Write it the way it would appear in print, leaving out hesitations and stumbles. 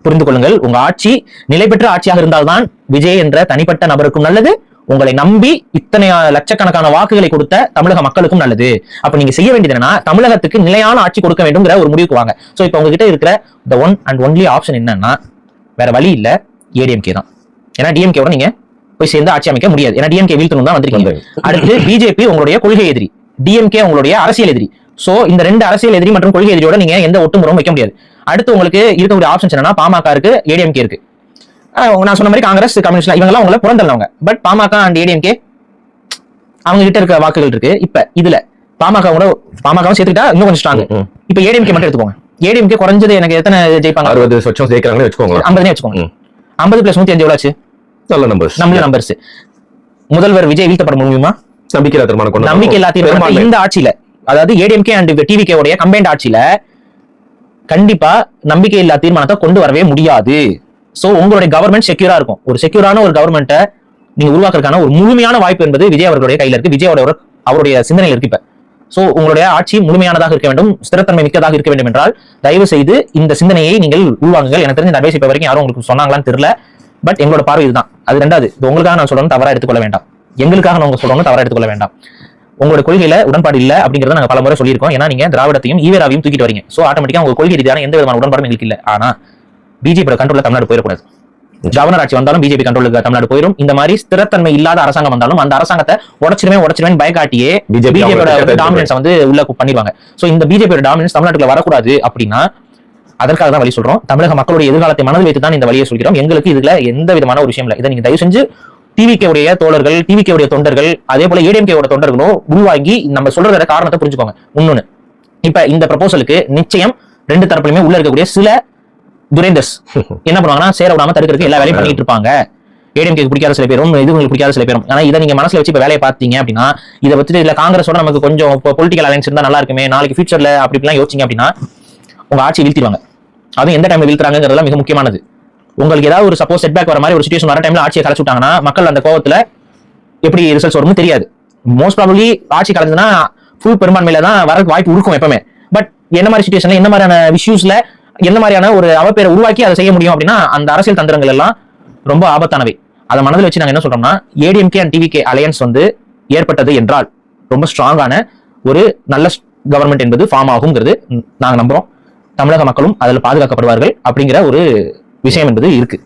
புரிந்து கொள்ளுங்கள். உங்க ஆட்சி நிலை பெற்ற ஆட்சியாக இருந்தால்தான் விஜய் என்ற தனிப்பட்ட நபருக்கும் நல்லது, உங்களை நம்பி இத்தனை லட்சக்கணக்கான வாக்குகளை கொடுத்த தமிழக மக்களுக்கும் நல்லது. அப்ப நீங்க செய்ய வேண்டியது என்னன்னா, தமிழகத்துக்கு நிலையான ஆட்சி கொடுக்க வேண்டும்ங்கிற ஒரு முடிவுக்கு வாங்க. சோ இப்ப உங்ககிட்ட இருக்கிற the one and only option என்னன்னா, வேற வழி இல்ல, ஏடிஎம்கே தான். ஏன்னா டிஎம்கேவோட நீங்க போய் சேர்ந்து ஆட்சி அமைக்க முடியாது. ஏன்னா டிஎம்கே வீழ்த்தணும் தான் வந்திருக்கீங்க. அடுத்து பிஜேபி உங்களுடைய கொள்கை எதிரி, டிஎம்கே உங்களுடைய அரசியல் எதிரி. சோ இந்த ரெண்டு அரசியல் எதிரி மற்றும் கொள்கை எதிரியோட நீங்க எந்த ஒட்டுமுறையும் வைக்க முடியாது. அடுத்து உங்களுக்கு இருக்கக்கூடிய ஆப்ஷன்ஸ் என்னன்னா, பாமக இருக்கு, ஏடிஎம்கே இருக்கு. நான் சொன்ன மாதிரி காங்கிரஸ், கம்யூனிஸ்ட் இவங்க எல்லாம் உங்களை புறந்தள்ளவங்க. பட் பாமக அண்ட் ஏடிஎம்கே அவங்க கிட்ட இருக்க வாக்குகள் இருக்கு. இப்ப இதுல பாமகவும் சேர்த்துக்கிட்டா இன்னும் கொஞ்சம் ஸ்ட்ராங். இப்ப ஏடிஎம்கே மட்டும் எடுத்துக்கோங்க. ஏடிஎம்கே குறைஞ்சது எனக்கு எத்தனை ஜெயிப்பாங்க? 60% ஜெயிக்கிறாங்களே வச்சுக்கோங்க. 50 வச்சுக்கோங்க. 50 + 105 எவ்வளவு ஆச்சு? நல்ல நம்பர்ஸ். முதல்வர் விஜய் வீழ்த்தப்பட முடியுமா? நம்பிக்கை இல்லா தீர்மானம் இந்த ஆட்சியில, அதாவது ஏடிஎம்கே அண்ட் டிவிகே உடைய கம்பைன்ட் ஆட்சியில கண்டிப்பா நம்பிக்கை இல்லா தீர்மானத்தை கொண்டு வரவே முடியாது. சோ உங்களுடைய கவர்மெண்ட் செக்யூரா இருக்கும். ஒரு செக்யூரான ஒரு கவர்மெண்ட்டை நீங்க உருவாக்குறதுக்கான ஒரு முழுமையான வாய்ப்பு என்பது விஜய் அவர்களுடைய கையில இருக்கு, விஜய் அவருடைய சிந்தனையில் இருக்கு. இப்ப சோ உங்களுடைய ஆட்சி முழுமையானதாக இருக்க வேண்டும், ஸ்திரத்தன்மை மிக்கதாக இருக்க வேண்டும் என்றால் தயவு செய்து இந்த சிந்தனையை நீங்கள் உருவாங்குங்கள். எனக்கு தெரிஞ்ச அட்வைஸ் இப்ப வரைக்கும் யாரும் உங்களுக்கு சொன்னாங்களான்னு தெரியல. பட் எங்களோட பார்வை இதுதான். அது ரெண்டாவது, இது உங்களுக்காக நான் சொல்றேன், தவறா எடுத்துக்கொள்ள வேண்டாம். எங்களுக்காக நான் சொல்றவங்க தவறா எடுத்துக்கொள்ள வேண்டாம். உங்களோட கொள்கையில உடன்பாடு இல்ல அப்படிங்கறத நாங்க பல முறை சொல்லியிருக்கோம். ஏன்னா நீங்க திராவிடத்தையும் ஈவேராவையும் தூக்கிட்டு வரீங்க. சோ ஆட்டோமேட்டிக்கா உங்க கொள்கை ரீதியான எந்த விதமான உடன்பாடும் எங்களுக்கு இல்ல. ஆனா பிஜேபி கண்ட்ரோல்ல தமிழ்நாடு போயிடக்கூடாது. கவர்னர் ஆட்சி வந்தாலும் பிஜேபி கண்ட்ரோலுக்கு தமிழ்நாடு போயிடும். இந்த மாதிரி ஸ்திரத்தன்மை இல்லாத அரசாங்கம் வந்தாலும் அந்த அரசாங்கத்தை உடச்சிருவேன் பயக்காட்டியே பிஜேபியோட டாமினன்ஸ் வந்து உள்ள பண்ணிடுவாங்க. சோ இந்த பிஜேபியோட டாமினன்ஸ் தமிழ்நாட்டுல வரக்கூடாது அப்படின்னா அதற்காக தான் வழி சொல்றோம். தமிழக மக்களுடைய எதிர்காலத்தை மனதில் வைத்து தான் இந்த வழியை சொல்கிறோம். எங்களுக்கு இதுல எந்த விதமான ஒரு விஷயம் இல்லை. இதை நீங்க தயவு செஞ்சு டிவிகே உடைய தோழர்கள், டிவிகே உடைய தொண்டர்கள், அதே போல ஏடிஎம்கே தொண்டர்களும் உள்வாங்கி நம்ம சொல்றத காரணத்தை புரிஞ்சுக்கோங்க. இன்னொன்னு, இப்ப இந்த ப்ரொபோசலுக்கு நிச்சயம் ரெண்டு தரப்புலையுமே உள்ள இருக்கக்கூடிய சில துரைந்தர்ஸ் என்ன பண்ணுவாங்கன்னா, சேர விடாம தடுக்கிறதுக்கு எல்லா வேலையும் பண்ணிட்டு இருப்பாங்க. ஏடிஎம்கே பிடிக்காத சில பேரும், இது உங்களுக்கு பிடிக்காத சில பேரும். ஆனா இதை நீங்க மனசுல வச்சு இப்ப வேலையை பார்த்தீங்க அப்படின்னா, இதை வச்சுட்டு இதுல காங்கிரஸோட நமக்கு கொஞ்சம் பொலிட்டிக்கல் அலைன்ஸ் இருந்தா நல்லா இருக்குமே, நாளைக்கு ஃபியூச்சர்ல அப்படி இப்படிலாம் யோசிச்சிங்க அப்படின்னா உங்க ஆட்சி வீழ்த்திடுவாங்க. அதுவும் எந்த டைம்ல வீழ்த்துறாங்கிறதுலாம் மிக முக்கியமானது. உங்களுக்கு ஏதாவது ஒரு சப்போஸ் செட்பேக் வர மாதிரி ஒரு சிச்சுவேஷன் வர டைம்ல ஆட்சியை கலைச்சு விட்டாங்கன்னா மக்கள் அந்த கோவத்துல எப்படி ரிசல்ட்ஸ் வரும்னு தெரியாது. மோஸ்ட் ப்ராபபிலி ஆட்சி கலைஞ்சுன்னா ஃபுல் பெரும்பான்மையில தான் வர வாய்ப்பு இருக்கும் எப்பவுமே. பட் என்ன மாதிரி சிச்சுவேஷன்ல, என்ன மாதிரியான இஷ்யூஸ்ல என்ன மாதிரியான ஒரு அவப்பேரை உருவாக்கி அதை செய்ய முடியும் அப்படின்னா அந்த அரசியல் தந்திரங்கள் எல்லாம் ரொம்ப ஆபத்தானவை. அதை மனதில் வச்சு நாங்க என்ன சொல்றோம்னா, ஏடிஎம்கே அண்ட் டிவிகே அலையன்ஸ் வந்து ஏற்பட்டது என்றால் ரொம்ப ஸ்ட்ராங்கான ஒரு நல்ல கவர்மெண்ட் என்பது ஃபார்ம் ஆகுங்கிறது நாங்க நம்புறோம். தமிழக மக்களும் அதில் பாதுகாக்கப்படுவார்கள் அப்படிங்கிற ஒரு விஷயம் என்பது இருக்கு.